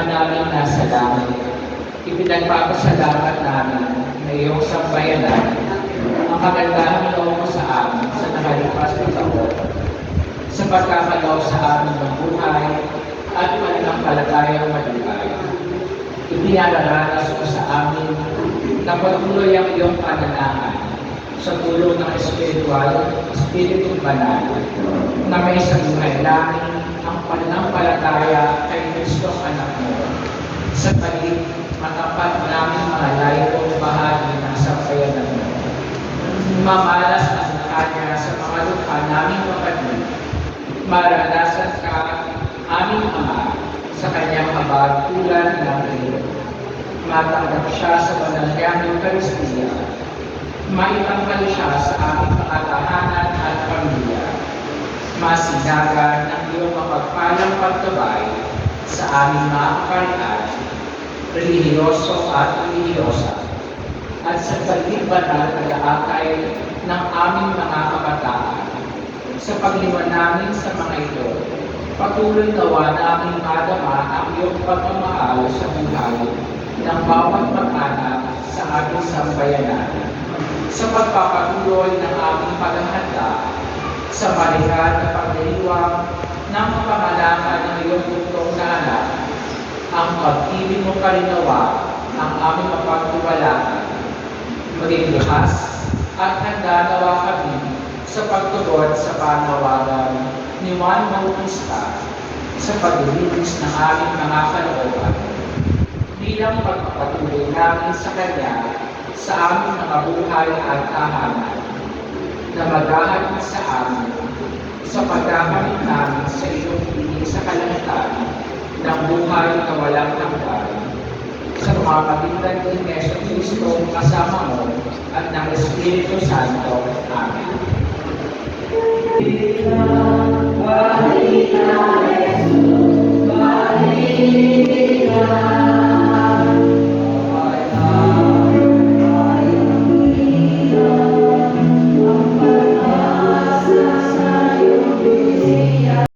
Ama namin nasa langit, ipinagpapasalamat namin na iyong sambayanan ang kagandahan loob mo sa amin sa nakalipas na taon, sa pagkakalaw sa amin ng buhay at pananampalatayang matibay. Ipinararanas mo sa amin na patuloy ang iyong pananahan sa tulong ng Espiritu Banal na may sabuhay namin ang pananampalataya kay Kristo anak mo sa pagiging matapat namin mga layong bahagi ng sambayanan mo. Mamalas ang kanya sa mga lupa naming kapatid. Maranasan ka aming Ama sa kanyang kabagtulan ng iyo. Matanggap siya sa banal Eucharistia. Maitanggal siya sa aming pakatahanan at pamilya. Masinagan ang iyong mapagpalang pagtabay sa aming mga kaparian, relihiyoso at relihiyosa, at sa pagbanal na laakay ng aming mga kabataan. Sa pagliwan namin sa mga ito, patuloy nawa namin madama ang iyong pagmamahal sa buhay ng bawat mag-anak sa aming sambayanan. Sa pagpapatuloy ng aming paghahanda sa balikan na pagdiriwang ng kapanganakan ng iyong buktong na anak, ang pag-ibig mo kalinawa ang aming mapagtiwalaan. Maging likas at handa nawa kami sa pagtugon sa panawagan ni Juan Bautista sa paglilinis ng aming mga kalooban bilang pagpapatuloy namin sa Kanya sa aming mga buhay at tahanan na maghahatid sa amin sa pagkakamit namin sa iyong piling sa kalangitan ng buhay na walang hanggan. Sa mga kapitlan ni Yesu Cristo kasama mo at ng Espiritu Santo. Amen.